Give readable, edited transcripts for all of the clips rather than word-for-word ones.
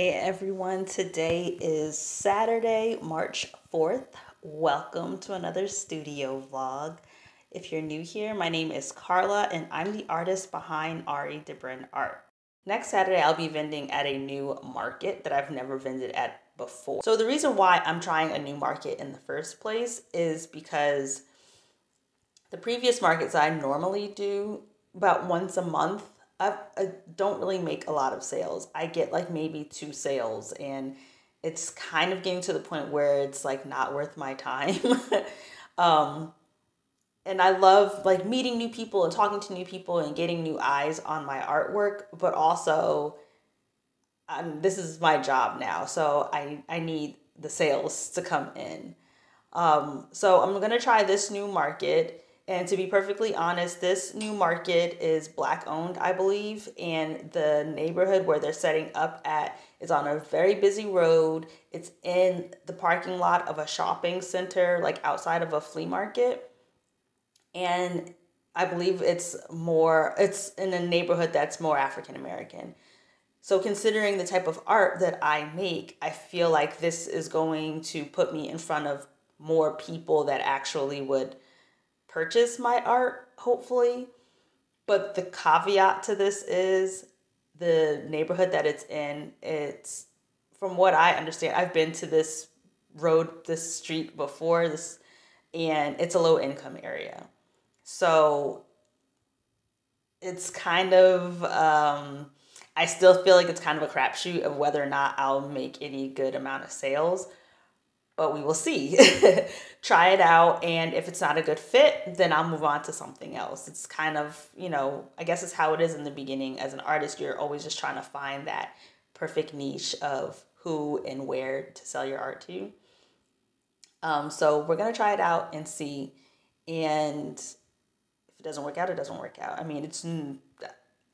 Hey everyone, today is Saturday, March 4th. Welcome to another studio vlog. If you're new here, my name is Carla and I'm the artist behind Arie Debren art. Next Saturday, I'll be vending at a new market that I've never vended at before. So the reason why I'm trying a new market in the first place is because the previous markets I normally do about once a month, I don't really make a lot of sales. I get like maybe 2 sales and it's kind of getting to the point where it's like not worth my time. And I love like meeting new people and talking to new people and getting new eyes on my artwork, but also this is my job now. So I need the sales to come in. So I'm going to try this new market. And to be perfectly honest, this new market is Black owned, I believe. And the neighborhood where they're setting up at is on a very busy road. It's in the parking lot of a shopping center, like outside of a flea market. And I believe it's in a neighborhood that's more African American. So considering the type of art that I make, I feel like this is going to put me in front of more people that actually would purchase my art, hopefully. But the caveat to this is the neighborhood that it's in. It's, from what I understand, I've been to this street before, and it's a low income area. So it's kind of, I still feel like it's kind of a crapshoot of whether or not I'll make any good amount of sales. But we will see. Try it out, and if it's not a good fit, then I'll move on to something else. It's kind of, I guess it's how it is in the beginning. As an artist, you're always just trying to find that perfect niche of who and where to sell your art to. So we're going to try it out and see. And if it doesn't work out, it doesn't work out. I mean,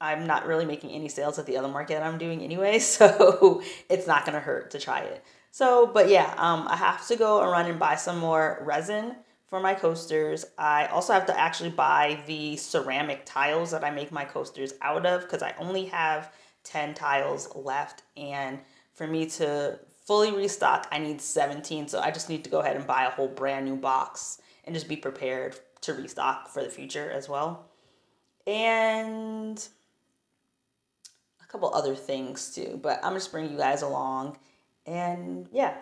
I'm not really making any sales at the other market I'm doing anyway, so it's not going to hurt to try it. So, but yeah, I have to go and run and buy some more resin for my coasters. I also have to actually buy the ceramic tiles that I make my coasters out of because I only have 10 tiles left. And for me to fully restock, I need 17. So I just need to go ahead and buy a whole brand new box and just be prepared to restock for the future as well. And a couple other things too, but I'm just bringing you guys along. And yeah.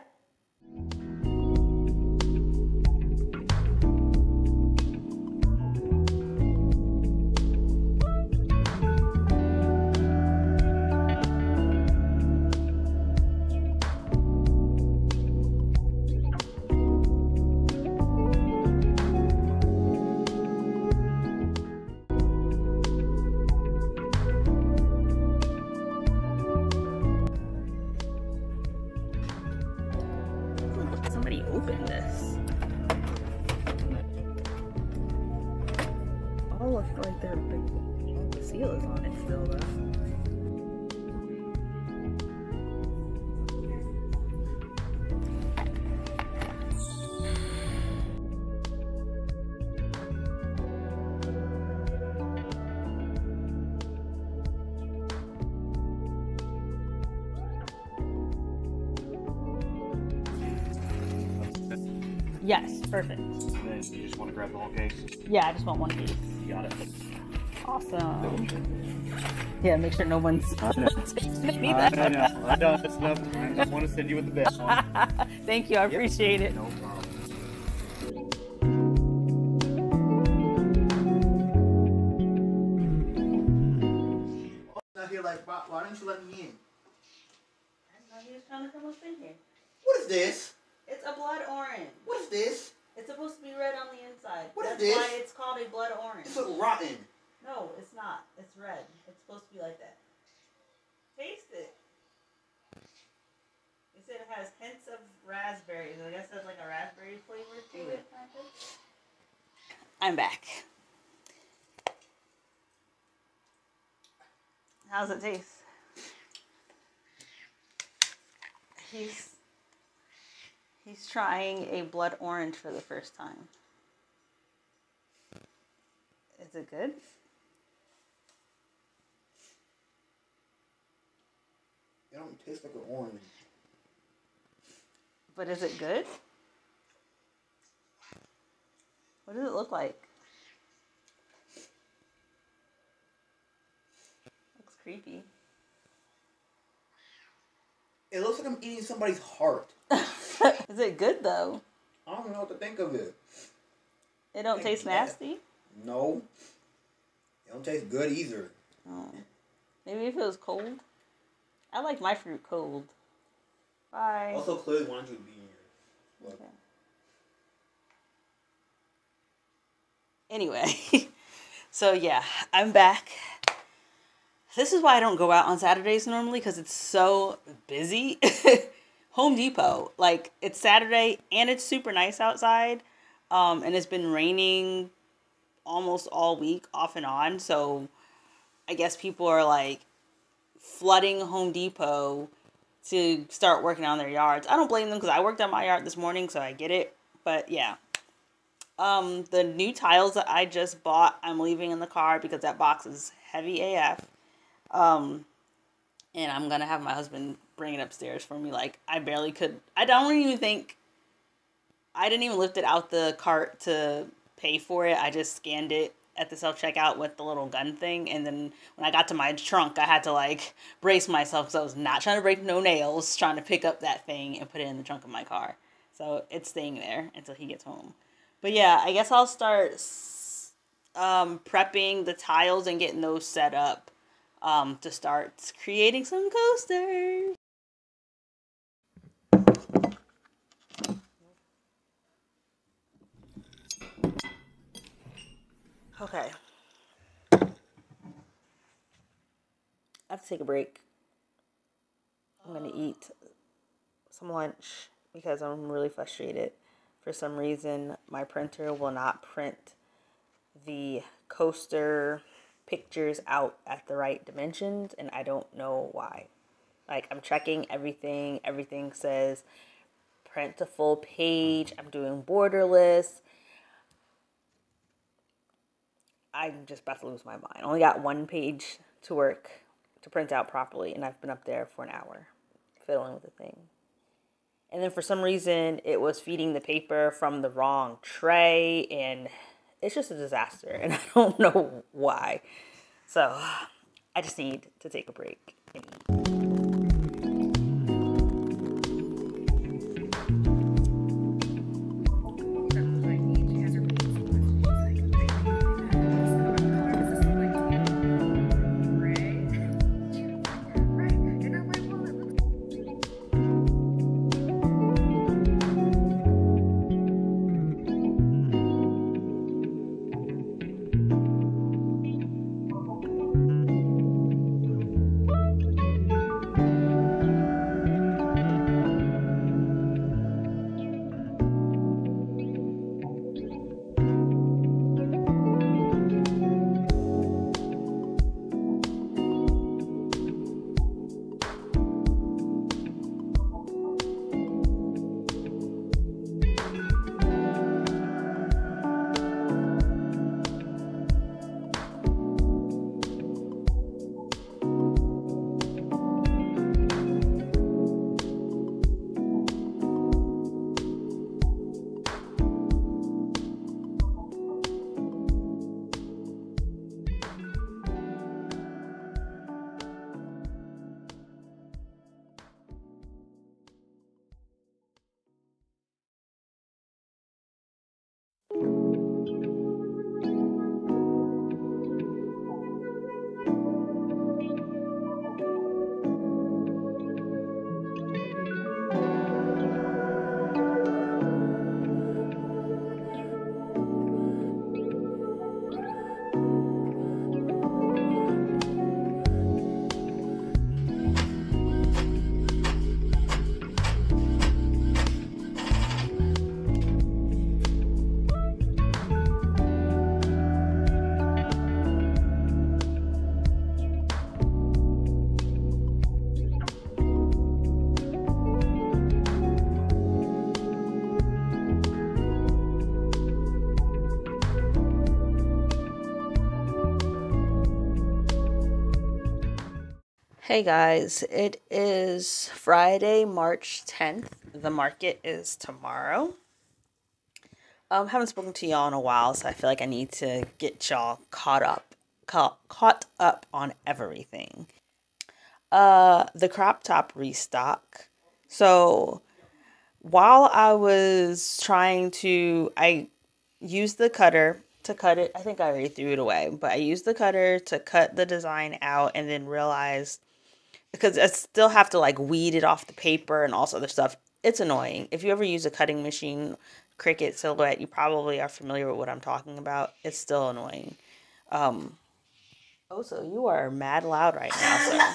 Somebody opened this. Oh, looks like the seal is on it still though. Yes, perfect. And then you just want to grab the whole case? Yeah, I just want one piece. You got it. Awesome. Yeah, make sure no one's I know. It's enough. I want to send you with the best one. Thank you, I appreciate it. No problem. Out here like, why didn't you let me in? I know he was trying to come up in here. What is this? It's a blood orange. What is this? It's supposed to be red on the inside. What is That's this? why it's called a blood orange. This looks rotten. No, it's not. It's red. It's supposed to be like that. Taste it. They said it has hints of raspberries. I guess there's like a raspberry flavor to it. I'm back. How's it taste? He's trying a blood orange for the first time. Is it good? It don't It tastes like an orange. But is it good? What does it look like? Looks creepy. It looks like I'm eating somebody's heart. Is it good though? I don't know what to think of it. It don't taste nasty? No. It don't taste good either. Oh. Maybe if it was cold? I like my fruit cold. Bye. Also, clearly wanted you to be in here. Okay. Anyway, so yeah, I'm back. This is why I don't go out on Saturdays normally, because it's so busy. Home Depot, like, it's Saturday and it's super nice outside, and it's been raining almost all week off and on, so I guess people are like flooding Home Depot to start working on their yards. I don't blame them because I worked on my yard this morning, so I get it. But yeah, the new tiles that I just bought, I'm leaving in the car because that box is heavy AF. And I'm gonna have my husband bring it upstairs for me. Like, I barely could. I didn't even lift it out the cart to pay for it. I just scanned it at the self-checkout with the little gun thing, and then when I got to my trunk, I had to like brace myself because I was not trying to break no nails, trying to pick up that thing and put it in the trunk of my car. So it's staying there until he gets home. But yeah, I guess I'll start prepping the tiles and getting those set up to start creating some coasters. Okay. I have to take a break. I'm going to eat some lunch because I'm really frustrated. For some reason, my printer will not print the coaster pictures out at the right dimensions, and I don't know why. Like, I'm checking everything. Everything says print to full page. I'm doing borderless. I'm just about to lose my mind. I only got one page to work to print out properly, and I've been up there for an hour fiddling with the thing. And then for some reason, it was feeding the paper from the wrong tray, and it's just a disaster, and I don't know why. So I just need to take a break and eat. Hey guys, it is Friday, March 10th. The market is tomorrow. Haven't spoken to y'all in a while, so I feel like I need to get y'all caught up on everything. The crop top restock. So while I was I used the cutter to cut it. I think I already threw it away, but I used the cutter to cut the design out and then realized because I still have to like weed it off the paper and all this other stuff. It's annoying. If you ever use a cutting machine, Cricut, Silhouette, you probably are familiar with what I'm talking about. It's still annoying. Um, oh, so you are mad loud right now, sir.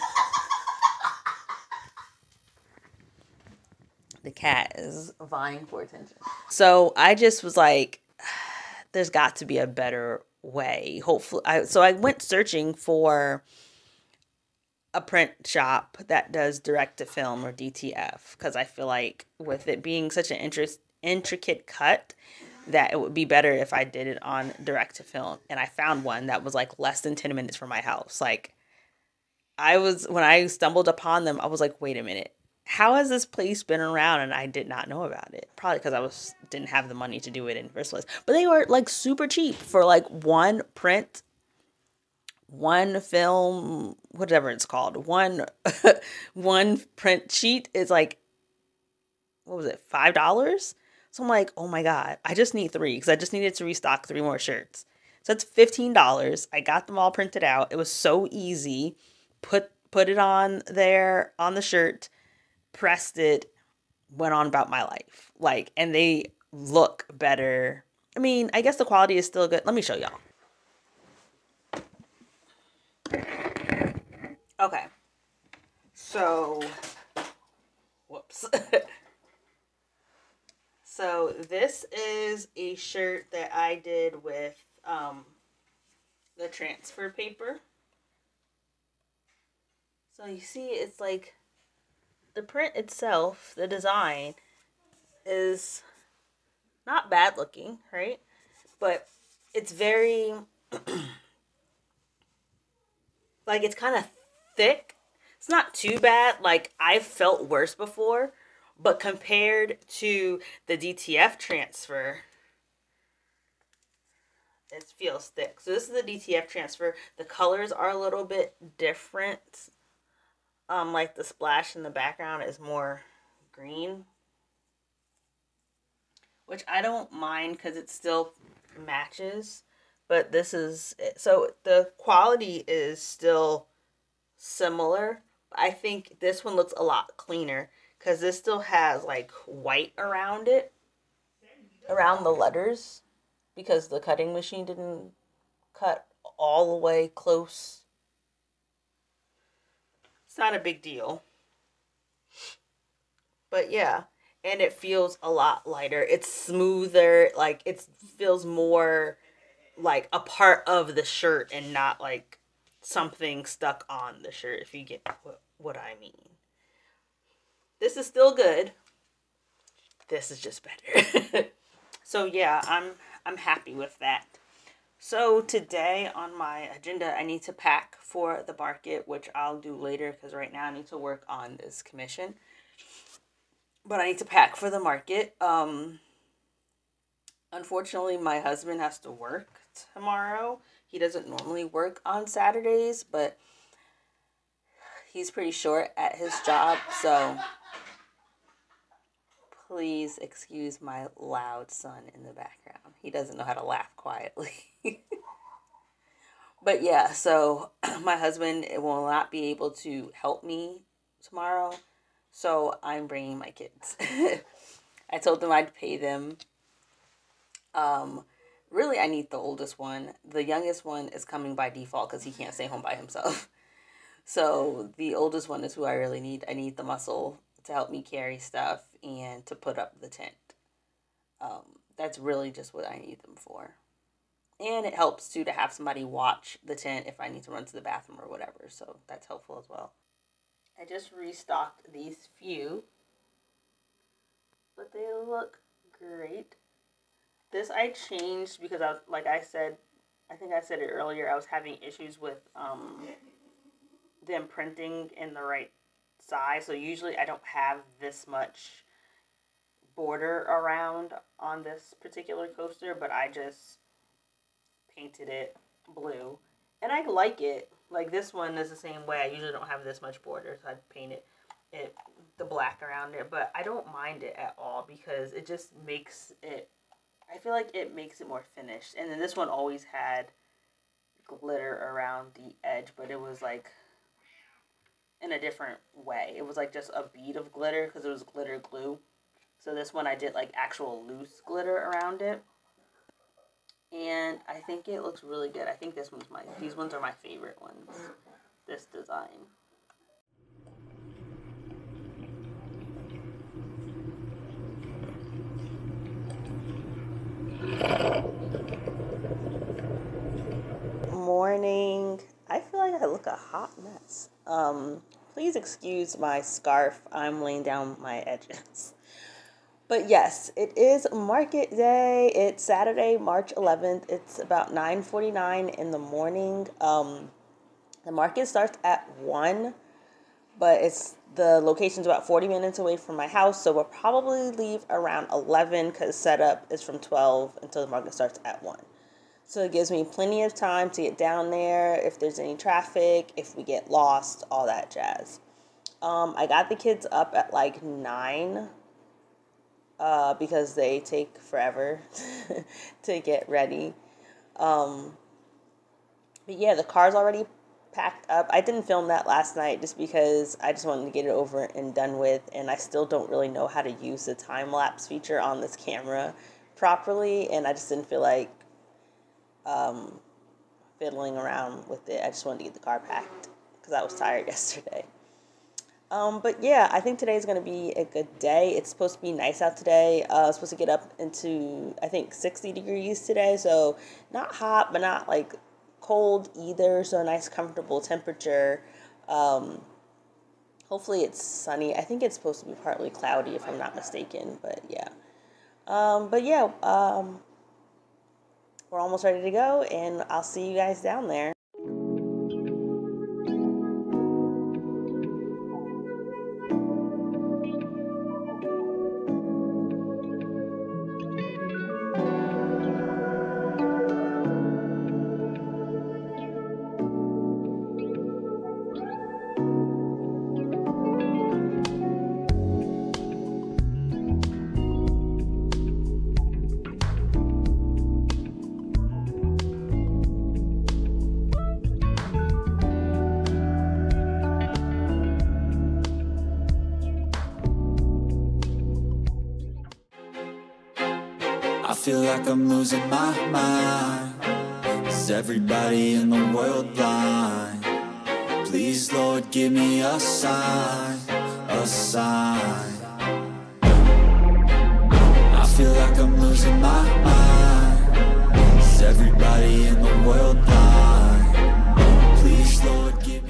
The cat is vying for attention. So I just was like, there's got to be a better way. Hopefully, so I went searching for a print shop that does direct to film or DTF because I feel like with it being such an intricate cut that it would be better if I did it on direct to film. And I found one that was like less than 10 minutes from my house. Like when I stumbled upon them, I was like, wait a minute. How has this place been around and I did not know about it? Probably because I didn't have the money to do it in the first place. But they were like super cheap for like one print, one film, whatever it's called, one print sheet is like, what was it, $5? So I'm like, oh my god, I just need three because I just needed to restock three more shirts. So that's $15. I got them all printed out. It was so easy. Put it on there on the shirt, pressed it, went on about my life. Like, and they look better. I mean, I guess the quality is still good. Let me show y'all. Okay. So, whoops. So this is a shirt that I did with the transfer paper. So you see it's like the print itself, the design is not bad looking, right? But it's very like it's kind of thick. It's not too bad. Like I've felt worse before, but compared to the DTF transfer, it feels thick. So this is the DTF transfer. The colors are a little bit different. Like the splash in the background is more green, which I don't mind because it still matches. But this is so the quality is still similar. I think this one looks a lot cleaner because this still has like white around it, around the letters, because the cutting machine didn't cut all the way close. It's not a big deal. But yeah, and it feels a lot lighter. It's smoother, like it feels more like a part of the shirt and not like something stuck on the shirt, if you get what I mean. This is still good. This is just better. So yeah, I'm happy with that. So today on my agenda, I need to pack for the market, which I'll do later because right now I need to work on this commission. But I need to pack for the market. Unfortunately, my husband has to work tomorrow. He doesn't normally work on Saturdays, but he's pretty short at his job, so please excuse my loud son in the background. He doesn't know how to laugh quietly. But yeah, so my husband will not be able to help me tomorrow, so I'm bringing my kids. I told them I'd pay them. Really, I need the oldest one. The youngest one is coming by default because he can't stay home by himself. So the oldest one is who I really need. I need the muscle to help me carry stuff and to put up the tent. That's really just what I need them for. And it helps too to have somebody watch the tent if I need to run to the bathroom or whatever. So that's helpful as well. I just restocked these few, but they look great. This I changed because I was, like I think I said it earlier, I was having issues with, them printing in the right size. So usually I don't have this much border around on this particular coaster, but I just painted it blue. And I like it. Like this one is the same way. I usually don't have this much border, so I paint it the black around it, but I don't mind it at all because it just makes it, I feel like it makes it more finished. And then this one always had glitter around the edge, but it was like in a different way. It was like just a bead of glitter because it was glitter glue. So this one I did like actual loose glitter around it. And I think it looks really good. I think these ones are my favorite ones, this design. Morning. I feel like I look a hot mess. Please excuse my scarf. I'm laying down my edges. But yes, it is market day. It's Saturday, March 11th. It's about 9:49 in the morning. The market starts at 1, but the location's about 40 minutes away from my house, so we'll probably leave around 11 because setup is from 12 until the market starts at 1. So it gives me plenty of time to get down there if there's any traffic, if we get lost, all that jazz. I got the kids up at like 9 because they take forever to get ready. But yeah, the car's already packed up. I didn't film that last night just because I just wanted to get it over and done with, and I still don't really know how to use the time-lapse feature on this camera properly, and I just didn't feel like fiddling around with it. I just wanted to get the car packed because I was tired yesterday. But yeah, I think today's going to be a good day. It's supposed to be nice out today. It's supposed to get up into, I think, 60 degrees today. So not hot, but not like cold either. So a nice comfortable temperature. Hopefully it's sunny. I think it's supposed to be partly cloudy if I'm not mistaken. But yeah. We're almost ready to go, and I'll see you guys down there. I feel like I'm losing my mind. Is everybody in the world blind? Please, Lord, give me a sign, a sign. I feel like I'm losing my mind. Is everybody in the world blind? Please, Lord, give me.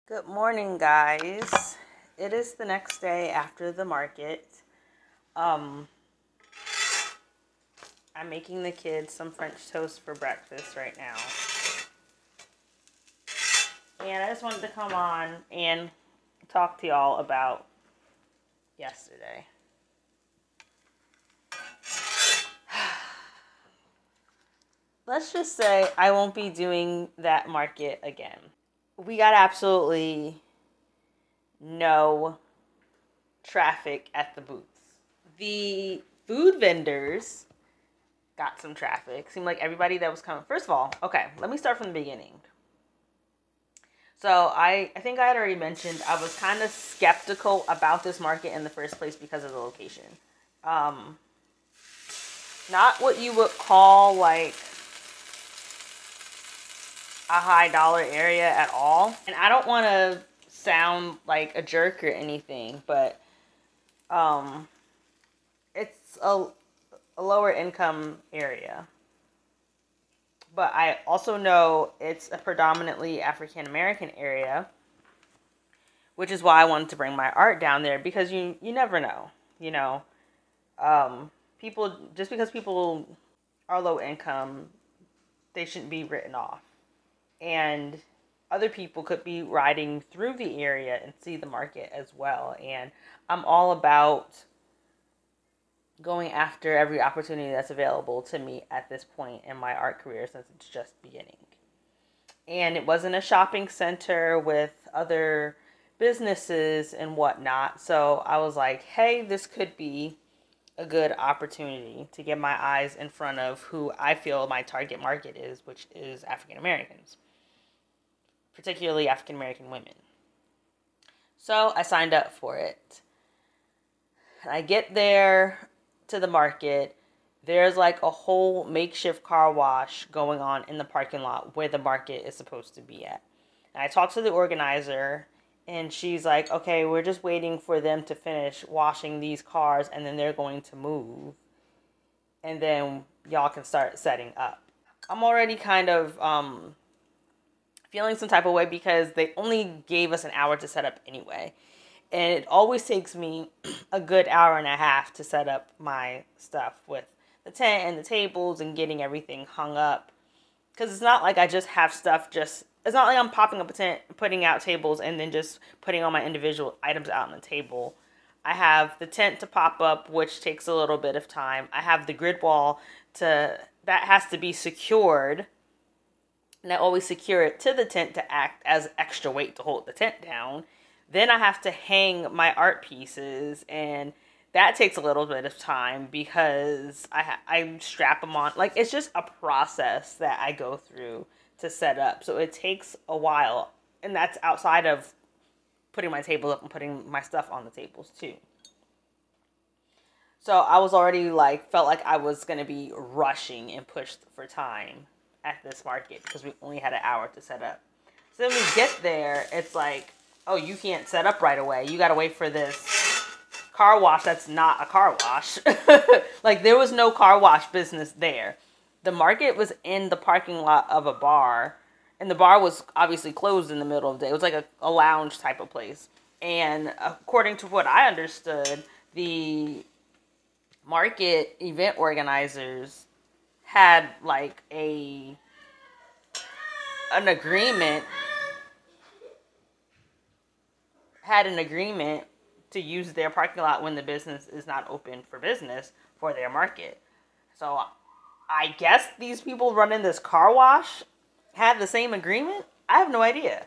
Good morning, guys. It is the next day after the market. I'm making the kids some French toast for breakfast right now. And I just wanted to come on and talk to y'all about yesterday. Let's just say I won't be doing that market again. We got absolutely no traffic at the booths. The food vendors got some traffic. Seemed like everybody that was coming. First of all, okay, let me start from the beginning. So I think I had already mentioned I was kind of skeptical about this market in the first place because of the location. Not what you would call like a high dollar area at all. And I don't want to sound like a jerk or anything, but it's a lower income area. But I also know it's a predominantly African American area, which is why I wanted to bring my art down there, because you never know, you know. People, just because people are low income, they shouldn't be written off. And other people could be riding through the area and see the market as well. And I'm all about going after every opportunity that's available to me at this point in my art career, since it's just beginning. And it wasn't a shopping center with other businesses and whatnot. So I was like, hey, this could be a good opportunity to get my eyes in front of who I feel my target market is, which is African Americans, particularly African American women. So I signed up for it. And I get there to the market. There's like a whole makeshift car wash going on in the parking lot where the market is supposed to be at. And I talked to the organizer, and she's like, okay, we're just waiting for them to finish washing these cars, and then they're going to move, and then y'all can start setting up. I'm already kind of feeling some type of way because they only gave us an hour to set up anyway. And it always takes me a good hour and a half to set up my stuff with the tent and the tables and getting everything hung up. Because it's not like I just have stuff it's not like I'm popping up a tent, putting out tables, and then just putting all my individual items out on the table. I have the tent to pop up, which takes a little bit of time. I have the grid wall that has to be secured. And I always secure it to the tent to act as extra weight to hold the tent down. Then I have to hang my art pieces, and that takes a little bit of time because I strap them on. Like, it's just a process that I go through to set up. So it takes a while, and that's outside of putting my table up and putting my stuff on the tables too. So I was already felt like I was going to be rushing and pushed for time at this market because we only had an hour to set up. So then we get there, it's like, oh, you can't set up right away. You got to wait for this car wash that's not a car wash. Like, there was no car wash business there. The market was in the parking lot of a bar, and the bar was obviously closed in the middle of the day. It was like a lounge type of place. And according to what I understood, the market event organizers had like an agreement to use their parking lot when the business is not open for business for their market. So I guess these people running this car wash had the same agreement. I have no idea.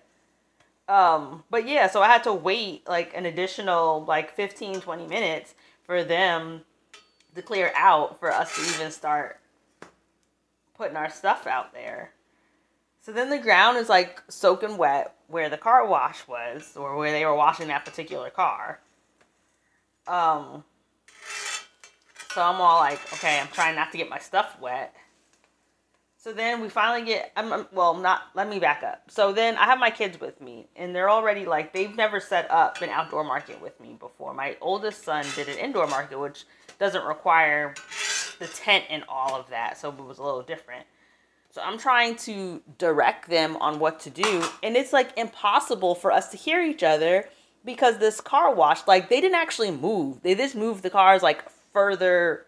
But yeah, so I had to wait like an additional 15-20 minutes for them to clear out for us to even start putting our stuff out there. So then the ground is like soaking wet where the car wash was, or where they were washing that particular car. So I'm all like, okay, I'm trying not to get my stuff wet. So then we finally get, let me back up. So then I have my kids with me, and they're already they've never set up an outdoor market with me before. My oldest son did an indoor market, which doesn't require the tent and all of that, so it was a little different. So I'm trying to direct them on what to do, and it's impossible for us to hear each other because this car wash, they didn't actually move. They just moved the cars further.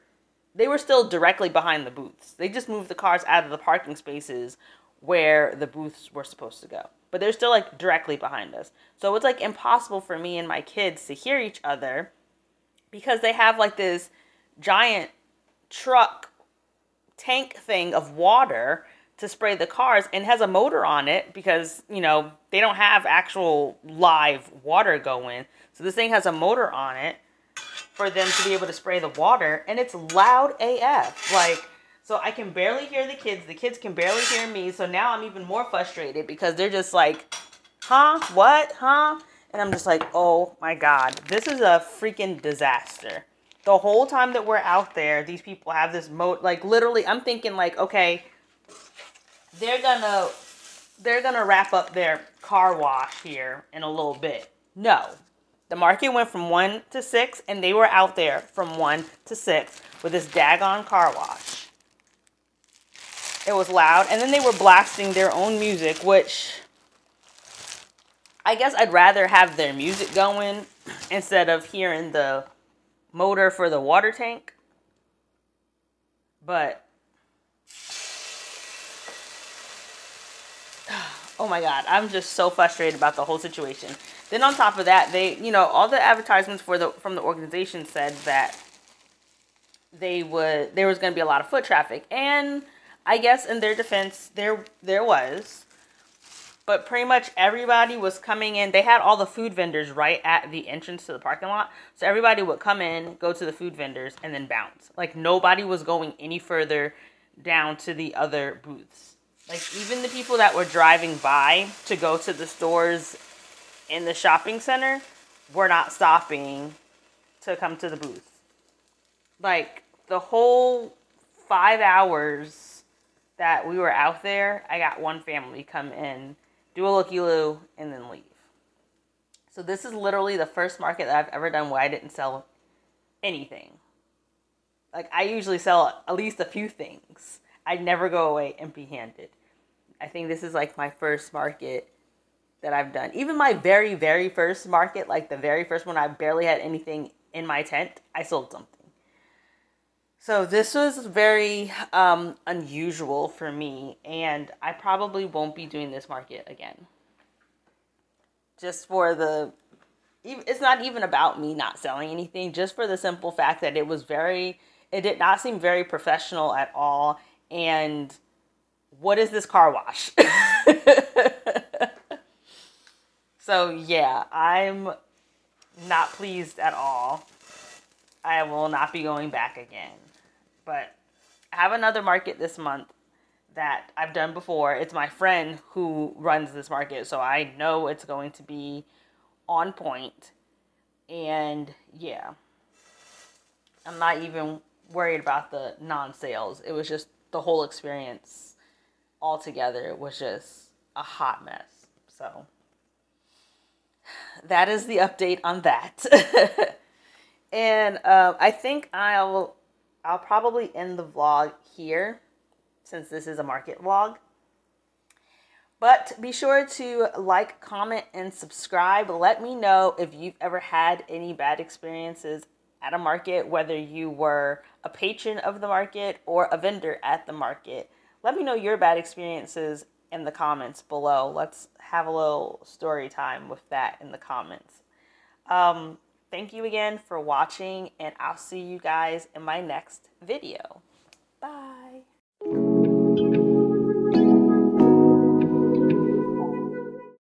They were still directly behind the booths. They just moved the cars out of the parking spaces where the booths were supposed to go. but they're still like directly behind us. So it's like impossible for me and my kids to hear each other because they have like this giant truck tank thing of water to spray the cars, and has a motor on it because, you know, they don't have actual live water going. So this thing has a motor on it for them to be able to spray the water, and it's loud AF. Like, so I can barely hear the kids can barely hear me. So now I'm even more frustrated because they're just like, huh, what, huh? And I'm just like, oh my God, this is a freaking disaster. The whole time that we're out there, these people have this like literally, I'm thinking like, okay, they're gonna wrap up their car wash here in a little bit. No. The market went from 1 to 6, and they were out there from 1 to 6 with this daggone car wash. It was loud, and then they were blasting their own music, which I guess I'd rather have their music going instead of hearing the motor for the water tank. But oh my God, I'm just so frustrated about the whole situation. Then on top of that, they, you know, all the advertisements from the organization said that there was going to be a lot of foot traffic, and I guess in their defense, there was, but pretty much everybody was coming in. They had all the food vendors right at the entrance to the parking lot, so everybody would come in, go to the food vendors, and then bounce. Like nobody was going any further down to the other booths. Like, even the people that were driving by to go to the stores in the shopping center were not stopping to come to the booth. Like, the whole 5 hours that we were out there, I got one family come in, do a looky-loo, and then leave. So this is literally the first market that I've ever done where I didn't sell anything. Like, I usually sell at least a few things. I never go away empty-handed. I think this is like my first market that I've done. Even my very, very first market, like the very first one, I barely had anything in my tent. I sold something. So this was very unusual for me, and I probably won't be doing this market again. Just for it's not even about me not selling anything, just for the simple fact that it did not seem very professional at all, and what is this car wash? So yeah, I'm not pleased at all. I will not be going back again. But I have another market this month that I've done before. It's my friend who runs this market, so I know it's going to be on point. And yeah, I'm not even worried about the non-sales. It was just the whole experience altogether was just a hot mess. So that is the update on that. And I think I'll probably end the vlog here since this is a market vlog. But be sure to like, comment, and subscribe. Let me know if you've ever had any bad experiences at a market, whether you were a patron of the market or a vendor at the market. Let me know your bad experiences in the comments below. Let's have a little story time with that in the comments. Thank you again for watching, and I'll see you guys in my next video. Bye.